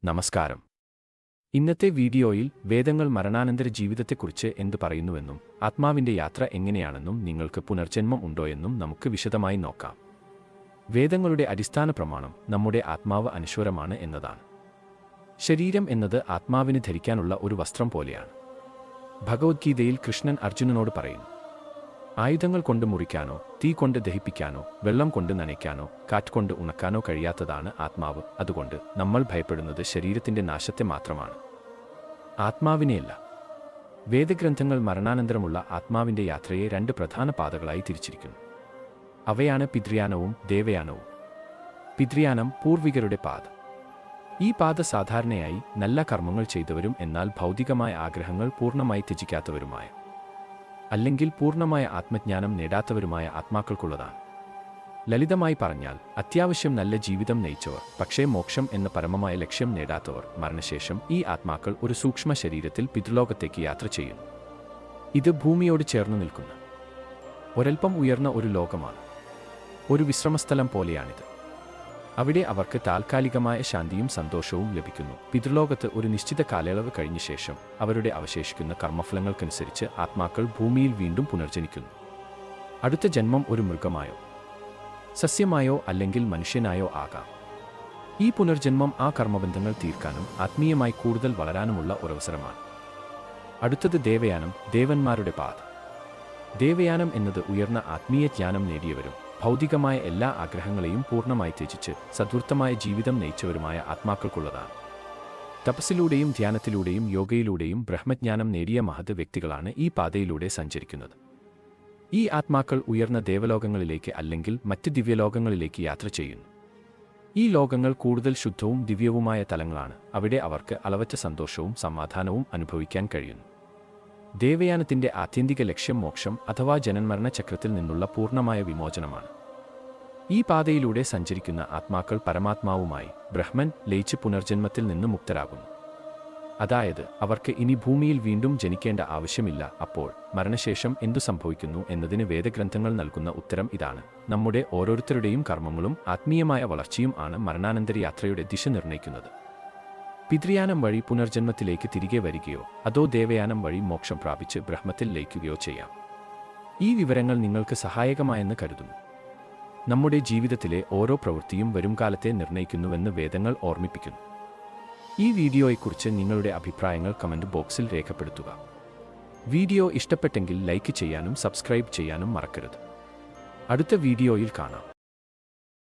നമസ്കാരം. ഇന്നത്തെ വീഡിയോയിൽ വേദങ്ങൾ മരണാനന്തര ജീവിതത്തെക്കുറിച്ച് എന്തു പറയുന്നുവെന്നും ആത്മാവിന്റെ യാത്ര എങ്ങനെയാണെന്നും നിങ്ങൾക്ക് പുനർജന്മം ഉണ്ടോയെന്നും നമുക്ക് വിശദമായി നോക്കാം. വേദങ്ങളുടെ അടിസ്ഥാന പ്രമാണം നമ്മുടെ ആത്മാവ് അനശ്വരമാണ് എന്നതാണ്. ശരീരം എന്നത് ആത്മാവിന് ധരിക്കാനുള്ള ഒരു വസ്ത്രം പോലെയാണ്. ഭഗവത്ഗീതയിൽ കൃഷ്ണൻ അർജുനനോട് പറയുന്നു, ആയുധങ്ങൾ കൊണ്ട് മുറിക്കാനോ തീ കൊണ്ട് ദഹിപ്പിക്കാനോ വെള്ളം കൊണ്ട് നനയ്ക്കാനോ കാറ്റുകൊണ്ട് ഉണക്കാനോ കഴിയാത്തതാണ് ആത്മാവ്. അതുകൊണ്ട് നമ്മൾ ഭയപ്പെടുന്നത് ശരീരത്തിന്റെ നാശത്തെ മാത്രമാണ്, ആത്മാവിനെയല്ല. വേദഗ്രന്ഥങ്ങൾ മരണാനന്തരമുള്ള ആത്മാവിന്റെ യാത്രയെ രണ്ട് പ്രധാന പാതകളായി തിരിച്ചിരിക്കുന്നു. അവയാണ് പിതൃയാനവും ദേവയാനവും. പിതൃയാനം പൂർവികരുടെ പാത. ഈ പാത സാധാരണയായി നല്ല കർമ്മങ്ങൾ ചെയ്തവരും എന്നാൽ ഭൗതികമായ ആഗ്രഹങ്ങൾ പൂർണ്ണമായി ത്യജിക്കാത്തവരുമായ അല്ലെങ്കിൽ പൂർണ്ണമായ ആത്മജ്ഞാനം നേടാത്തവരുമായ ആത്മാക്കൾക്കുള്ളതാണ്. ലളിതമായി പറഞ്ഞാൽ അത്യാവശ്യം നല്ല ജീവിതം നയിച്ചവർ പക്ഷേ മോക്ഷം എന്ന പരമമായ ലക്ഷ്യം നേടാത്തവർ. മരണശേഷം ഈ ആത്മാക്കൾ ഒരു സൂക്ഷ്മ ശരീരത്തിൽ പിതൃലോകത്തേക്ക് യാത്ര ചെയ്യുന്നു. ഇത് ഭൂമിയോട് ചേർന്നു നിൽക്കുന്ന ഒരൽപ്പം ഉയർന്ന ഒരു ലോകമാണ്. ഒരു വിശ്രമസ്ഥലം പോലെയാണിത്. അവിടെ അവർക്ക് താൽക്കാലികമായ ശാന്തിയും സന്തോഷവും ലഭിക്കുന്നു. പിതൃലോകത്ത് ഒരു നിശ്ചിത കാലയളവ് കഴിഞ്ഞ ശേഷം അവരുടെ അവശേഷിക്കുന്ന കർമ്മഫലങ്ങൾക്കനുസരിച്ച് ആത്മാക്കൾ ഭൂമിയിൽ വീണ്ടും പുനർജനിക്കുന്നു. അടുത്ത ജന്മം ഒരു മൃഗമായോ സസ്യമായോ അല്ലെങ്കിൽ മനുഷ്യനായോ ആകാം. ഈ പുനർജന്മം ആ കർമ്മബന്ധങ്ങൾ തീർക്കാനും ആത്മീയമായി കൂടുതൽ വളരാനുമുള്ള ഒരവസരമാണ്. അടുത്തത് ദേവയാനം, ദേവന്മാരുടെ പാത. ദേവയാനം എന്നത് ഉയർന്ന ആത്മീയ ജ്ഞാനം നേടിയവരും ഭൗതികമായ എല്ലാ ആഗ്രഹങ്ങളെയും പൂർണ്ണമായി ത്യജിച്ച് സദ്വൃത്തമായ ജീവിതം നയിച്ചവരുമായ ആത്മാക്കൾക്കുള്ളതാണ്. തപസ്സിലൂടെയും ധ്യാനത്തിലൂടെയും യോഗയിലൂടെയും ബ്രഹ്മജ്ഞാനം നേടിയ മഹത് വ്യക്തികളാണ് ഈ പാതയിലൂടെ സഞ്ചരിക്കുന്നത്. ഈ ആത്മാക്കൾ ഉയർന്ന ദേവലോകങ്ങളിലേക്ക് അല്ലെങ്കിൽ മറ്റ് ദിവ്യലോകങ്ങളിലേക്ക് യാത്ര ചെയ്യുന്നു. ഈ ലോകങ്ങൾ കൂടുതൽ ശുദ്ധവും ദിവ്യവുമായ തലങ്ങളാണ്. അവിടെ അവർക്ക് അളവറ്റ സന്തോഷവും സമാധാനവും അനുഭവിക്കാൻ കഴിയുന്നു. ദേവയാനത്തിന്റെ ആത്യന്തിക ലക്ഷ്യം മോക്ഷം അഥവാ ജനന്മരണ ചക്രത്തിൽ നിന്നുള്ള പൂർണ്ണമായ വിമോചനമാണ്. ഈ പാതയിലൂടെ സഞ്ചരിക്കുന്ന ആത്മാക്കൾ പരമാത്മാവുമായി ബ്രഹ്മൻ ലയിച്ച് പുനർജന്മത്തിൽ നിന്ന് മുക്തരാകുന്നു. അതായത് അവർക്ക് ഇനി ഭൂമിയിൽ വീണ്ടും ജനിക്കേണ്ട ആവശ്യമില്ല. അപ്പോൾ മരണശേഷം എന്തു സംഭവിക്കുന്നു എന്നതിന് വേദഗ്രന്ഥങ്ങൾ നൽകുന്ന ഉത്തരം ഇതാണ്. നമ്മുടെ ഓരോരുത്തരുടെയും കർമ്മങ്ങളും ആത്മീയമായ വളർച്ചയും ആണ് മരണാനന്തര യാത്രയുടെ ദിശ നിർണ്ണയിക്കുന്നത്. പിതൃയാനം വഴി പുനർജന്മത്തിലേക്ക് തിരികെ വരികയോ അതോ ദേവയാനം വഴി മോക്ഷം പ്രാപിച്ച് ബ്രഹ്മത്തിൽ ലയിക്കുകയോ ചെയ്യാം. ഈ വിവരങ്ങൾ നിങ്ങൾക്ക് സഹായകമായെന്ന് കരുതുന്നു. നമ്മുടെ ജീവിതത്തിലെ ഓരോ പ്രവൃത്തിയും വരുംകാലത്തെ നിർണ്ണയിക്കുന്നുവെന്ന് വേദങ്ങൾ ഓർമ്മിപ്പിക്കുന്നു. ഈ വീഡിയോയെക്കുറിച്ച് നിങ്ങളുടെ അഭിപ്രായങ്ങൾ കമന്റ് ബോക്സിൽ രേഖപ്പെടുത്തുക. വീഡിയോ ഇഷ്ടപ്പെട്ടെങ്കിൽ ലൈക്ക് ചെയ്യാനും സബ്സ്ക്രൈബ് ചെയ്യാനും മറക്കരുത്. അടുത്ത വീഡിയോയിൽ കാണാം.